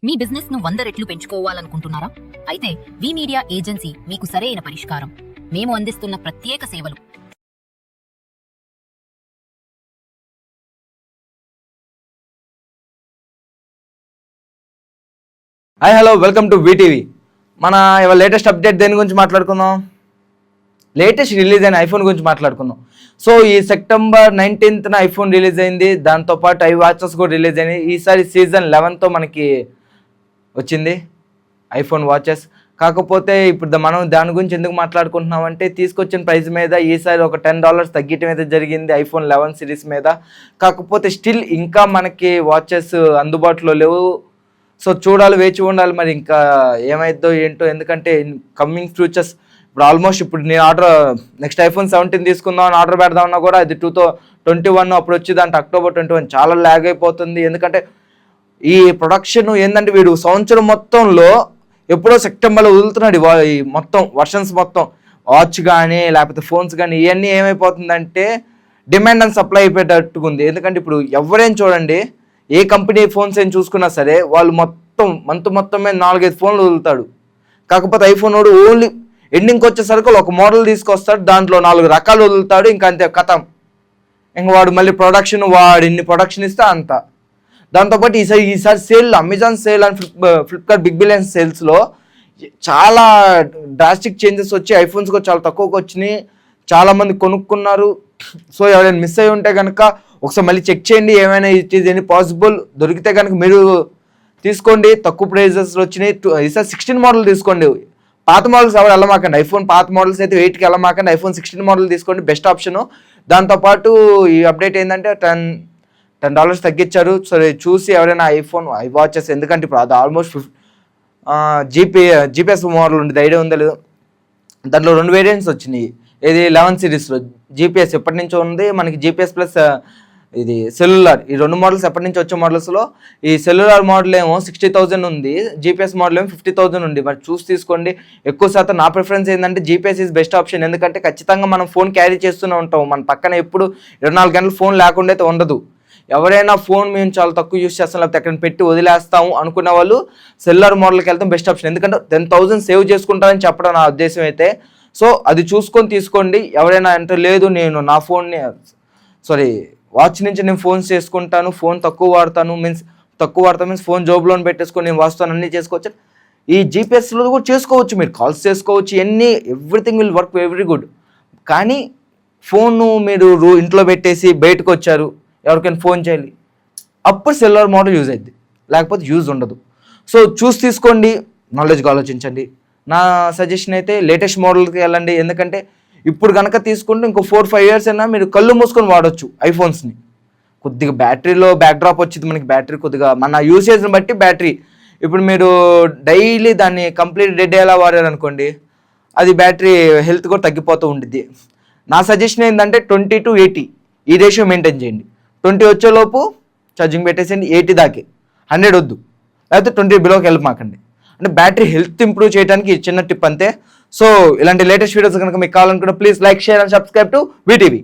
మీ business ను 100 రెట్లు పెంచుకోవాలనుకుంటున్నారా? అయితే వి మీడియా ఏజెన్సీ మీకు సరైన పరిష్కారం. మేము అందిస్తున్న ప్రత్యేక సేవలు. Hi hello welcome to VTV. మన ఇవాళ లేటెస్ట్ అప్డేట్ దేని గురించి మాట్లాడుకుందాం? లేటెస్ట్ రిలీజ్ అయిన ఐఫోన్ గురించి మాట్లాడుకుందాం. సో ఈ సెప్టెంబర్ 19న ఐఫోన్ రిలీజ్ అయింది. దాంతోపాటు ఐ వాచెస్ కూడా రిలీజ్ అయినాయి. ఈసారి సీజన్ 11తో మనకి వచ్చింది ఐఫోన్ వాచెస్. కాకపోతే ఇప్పుడు మనం దాని గురించి ఎందుకు మాట్లాడుకుంటున్నాం అంటే, తీసుకొచ్చిన ప్రైస్ మీద ఈసారి ఒక $10 తగ్గటం అయితే జరిగింది ఐఫోన్ 11 సిరీస్ మీద. కాకపోతే స్టిల్ ఇంకా మనకి వాచెస్ అందుబాటులో లేవు. సో చూడాలి, వేచి ఉండాలి మరి ఇంకా ఏమైద్దో ఏంటో. ఎందుకంటే కమింగ్ ఫ్యూచర్స్ ఇప్పుడు నేను నెక్స్ట్ ఐఫోన్ 17 తీసుకుందాం అని ఆర్డర్ పెడదామన్నా కూడా అది 2021 అప్పుడు వచ్చింది అంటే October 21 చాలా ల్యాగ్ అయిపోతుంది. ఎందుకంటే ఈ ప్రొడక్షన్ ఏంటంటే వీడు సంవత్సరం మొత్తంలో ఎప్పుడో సెప్టెంబర్లో వదులుతున్నాడు ఈ మొత్తం వర్షన్స్ మొత్తం, వాచ్ కానీ లేకపోతే ఫోన్స్ కానీ ఇవన్నీ ఏమైపోతుందంటే డిమాండ్ అండ్ సప్లై అయిపోయేటట్టుకుంది. ఎందుకంటే ఇప్పుడు ఎవరేం చూడండి, ఏ కంపెనీ ఫోన్స్ ఏం చూసుకున్నా సరే వాళ్ళు మొత్తం మీద 4-5 ఫోన్లు వదులుతాడు. కాకపోతే ఐఫోన్ వాడు ఓన్లీ ఎండింగ్కి వచ్చేసరికి ఒక మోడల్ తీసుకొస్తాడు, దాంట్లో 4 రకాలు వదులుతాడు, ఇంకా అంతే కథం. ఇంక వాడు మళ్ళీ ఇన్ని ప్రొడక్షన్ ఇస్తే అంత. దాంతోపాటు ఈసారి sale, Amazon sale and Flipkart big billion సేల్స్లో చాలా డ్రాస్టిక్ చేంజెస్ వచ్చి ఐఫోన్స్ కూడా చాలా తక్కువకి వచ్చినాయి. చాలామంది కొనుక్కున్నారు. సో ఎవరైనా మిస్ అయ్యి ఉంటే కనుక ఒకసారి మళ్ళీ చెక్ చేయండి, ఏమైనా ఎనీ పాసిబుల్ దొరికితే కనుక మీరు తీసుకోండి. తక్కువ ప్రైజెస్లో వచ్చినాయి. ఈసారి 16 మోడల్ తీసుకోండి. పాత మోడల్స్ ఎవరు వెళ్ళమాకండి. ఐఫోన్ పాత మోడల్స్ అయితే 8కి వెళ్ళమాకండి. ఐఫోన్ 16 మోడల్ తీసుకోండి, బెస్ట్ ఆప్షను. దాంతోపాటు ఈ అప్డేట్ ఏంటంటే $10 తగ్గించారు. సరే చూసి ఎవరైనా ఐ వాచెస్, ఎందుకంటే ఇప్పుడు అది ఆల్మోస్ట్ జీపీఎస్ మోడల్ ఉండేది, ఐడియా ఉందో లేదు. దాంట్లో 2 వేరియంట్స్ వచ్చినాయి. ఇది 11 సిరీస్లో జీపీఎస్ ఎప్పటి నుంచో ఉంది మనకి, జీపీఎస్ ప్లస్ ఇది సెల్యులార్. ఈ 2 మోడల్స్ ఎప్పటి నుంచి వచ్చే మోడల్స్లో ఈ సెల్యులార్ మోడల్ ఏమో 60,000 ఉంది, జీపీఎస్ మోడల్ ఏమో 50,000 ఉంది. మరి చూసి తీసుకోండి. ఎక్కువ శాతం నా ప్రిఫరెన్స్ ఏంటంటే జీపీఎస్ ఈజ్ బెస్ట్ ఆప్షన్. ఎందుకంటే ఖచ్చితంగా మనం ఫోన్ క్యారీ చేస్తూనే ఉంటాం, మన పక్కన ఎప్పుడు 24 గంటలు ఫోన్ లేకుండా అయితే ఉండదు. ఎవరైనా ఫోన్ మేము చాలా తక్కువ యూస్ చేస్తాం లేకపోతే ఎక్కడ పెట్టి వదిలేస్తాము అనుకునే వాళ్ళు సెల్యులార్ మోడల్కి వెళ్తాం, బెస్ట్ ఆప్షన్. ఎందుకంటే 10,000 సేవ్ చేసుకుంటారని చెప్పడం నా ఉద్దేశం అయితే. సో అది చూసుకొని తీసుకోండి. ఎవరైనా అంటే లేదు నేను నా ఫోన్ని వాచ్ నుంచి నేను ఫోన్స్ చేసుకుంటాను, ఫోన్ తక్కువ వాడతాను మీన్స్ ఫోన్ జోబులో పెట్టేసుకొని నేను వాస్తాను, అన్నీ చేసుకోవచ్చు. ఈ జీపీఎస్లో కూడా చేసుకోవచ్చు, మీరు కాల్స్ చేసుకోవచ్చు, everything will work very good. కానీ ఫోన్ను మీరు ఇంట్లో పెట్టేసి బయటకు వచ్చారు, ఎవరికైనా ఫోన్ చేయాలి, అప్పుడు సెల్యులార్ మోడల్ యూజ్ అయింది, లేకపోతే యూజ్ ఉండదు. సో చూసి తీసుకోండి, నాలెడ్జ్గా ఆలోచించండి. నా సజెషన్ అయితే లేటెస్ట్ మోడల్కి వెళ్ళండి. ఎందుకంటే ఇప్పుడు కనుక తీసుకుంటే ఇంకో 4-5 ఇయర్స్ అయినా మీరు కళ్ళు మూసుకొని వాడచ్చు ఐఫోన్స్ని. కొద్దిగా బ్యాటరీలో బ్యాక్ డ్రాప్ వచ్చింది మనకి, బ్యాటరీ కొద్దిగా మన యూసేజ్ని బట్టి బ్యాటరీ. ఇప్పుడు మీరు డైలీ దాన్ని కంప్లీట్ డెడ్ అయ్యేలా వాడారనుకోండి, అది బ్యాటరీ హెల్త్ కూడా తగ్గిపోతూ ఉంటుంది. నా సజెషన్ ఏంటంటే 20 to 80 ఈ రేషియో మెయింటైన్ చేయండి. 20 వచ్చేలోపు ఛార్జింగ్ పెట్టేసేయండి, 80 దాకే, 100 వద్దు, లేకపోతే 20 బిలోకి వెళ్ళమాకండి. అంటే బ్యాటరీ హెల్త్ ఇంప్రూవ్ చేయడానికి చిన్న టిప్ అంతే. సో ఇలాంటి లేటెస్ట్ వీడియోస్ కనుక మీకు కావాలనుకుంటే please like, share and subscribe to VTV.